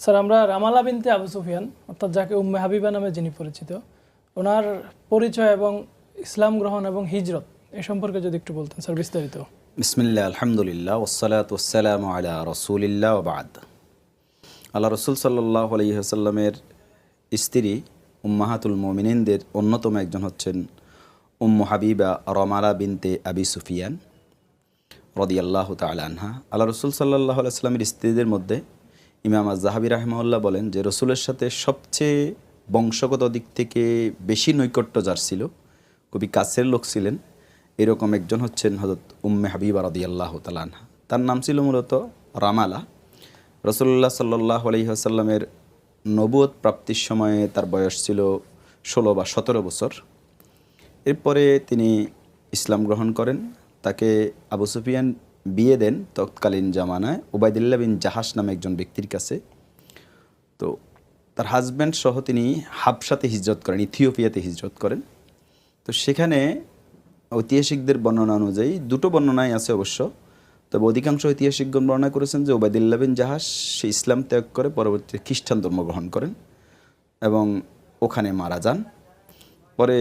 Sir, আমরা রামালা বিনতে আবু সুফিয়ান অর্থাৎ যাকে উম্মে হাবিবা নামে যিনি পরিচিত, ওনার পরিচয় এবং ইসলাম গ্রহণ এবং হিজরত এ সম্পর্কে যদি একটু বলতেন স্যার বিস্তারিত। বিসমিল্লাহ, আলহামদুলিল্লাহ, ওয়াসসালাতু ওয়াসসালামু আলা রাসূলিল্লাহ ওয়া বা'দ। আল্লাহ রসুল সাল্লাল্লাহু আলাইহি ওয়াসাল্লামের স্ত্রী উম্মাহাতুল মুমিনিনদের অন্যতম একজন হচ্ছেন উম্মু হাবিবা রামালা বিনতে আবি সুফিয়ান রাদিয়াল্লাহু তাআলা আনহা। আল্লাহ রসুল সাল্লাল্লাহু আলাইহি ওয়াসাল্লামের স্ত্রীদের মধ্যে ইমাম আয-যাহাবী রাহিমাহুল্লাহ বলেন যে রসুলের সাথে সবচেয়ে বংশগত দিক থেকে বেশি নৈকট্য যার ছিল, খুবই কাছের লোক ছিলেন, এরকম একজন হচ্ছেন হযরত উম্মে হাবিবা রাদিয়াল্লাহু তাআলা আনহা। তার নাম ছিল মূলত রামালা। রাসূলুল্লাহ সাল্লাল্লাহু আলাইহি ওয়াসাল্লামের নবুয়ত প্রাপ্তির সময়ে তার বয়স ছিল 16 বা 17 বছর। এরপরে তিনি ইসলাম গ্রহণ করেন। তাকে আবু সুফিয়ান বিয়ে দেন তৎকালীন জামানায় উবাইদুল্লাহ বিন জাহাশ নামে একজন ব্যক্তির কাছে। তো তার হাজব্যান্ড সহ তিনি হাবশাতে হিজরত করেন, ইথিওপিয়াতে হিজরত করেন। তো সেখানে ঐতিহাসিকদের বর্ণনা অনুযায়ী দুটো বর্ণনাই আছে অবশ্য, তবে অধিকাংশ ঐতিহাসিকগণ বর্ণনা করেছেন যে উবাইদুল্লাহ বিন জাহাশ সে ইসলাম ত্যাগ করে পরবর্তীতে খ্রিস্টান ধর্ম গ্রহণ করেন এবং ওখানে মারা যান। পরে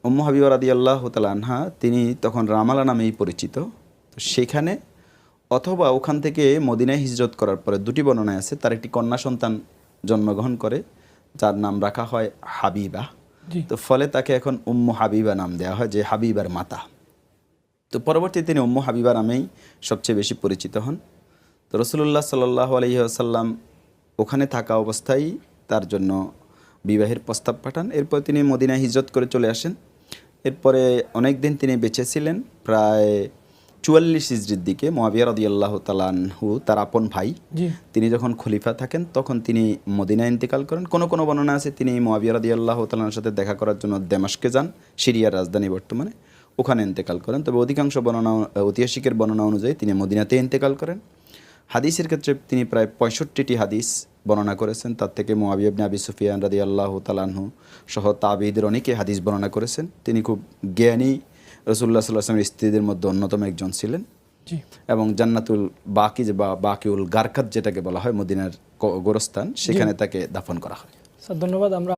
উম্মু হাবিবা রাদিয়াল্লাহু তাআলা আনহা তিনি তখন রামালা নামেই পরিচিত। তো সেখানে অথবা ওখান থেকে মদিনায় হিজরত করার পরে দুটি বর্ণনায় আছে তার একটি কন্যা সন্তান জন্মগ্রহণ করে যার নাম রাখা হয় হাবিবা। তো ফলে তাকে এখন উম্মু হাবিবা নাম দেওয়া হয়, যে হাবিবার মাতা। তো পরবর্তীতে তিনি উম্মু হাবিবা নামেই সবচেয়ে বেশি পরিচিত হন। তো রাসূলুল্লাহ সাল্লাল্লাহু আলাইহি ওয়াসাল্লাম ওখানে থাকা অবস্থায় তার জন্য বিবাহের প্রস্তাব পাঠান। এরপর তিনি মদিনায় হিজরত করে চলে আসেন। এরপরে অনেক দিন তিনি বেঁচে ছিলেন, প্রায় 44 হিজরির দিকে মুআবিয়া রাদিয়াল্লাহু তাআলা আনহু তার আপন ভাই তিনি যখন খলিফা থাকেন তখন তিনি মদিনায় ইন্তেকাল করেন। কোনো কোনো বর্ণনা আছে তিনি মুআবিয়া রাদিয়াল্লাহু তাআলার সাথে দেখা করার জন্য দামেস্কে যান, সিরিয়ার রাজধানী বর্তমানে, ওখানে ইন্তেকাল করেন। তবে অধিকাংশ বর্ণনা ঐতিহাসিকের বর্ণনা অনুযায়ী তিনি মদিনাতে ইন্তেকাল করেন। হাদিসের ক্ষেত্রে তিনি প্রায় 65টি হাদিস বর্ণনা করেছেন। তার থেকে মুআবিয়া ইবনে আবি সুফিয়ান রাদিয়াল্লাহু তাআলা আনহু সহ তাবেঈদের অনেকে হাদিস বর্ণনা করেছেন। তিনি খুব জ্ঞানী রাসূলুল্লাহ সাল্লাল্লাহু আলাইহি ওয়াসাল্লামের স্ত্রীদের মধ্যে অন্যতম একজন ছিলেন এবং জান্নাতুল বাকি বা বাকিউল গারকাত যেটাকে বলা হয় মদিনার গোরস্থান, সেখানে তাকে দাফন করা হয়। স্যার ধন্যবাদ। আমরা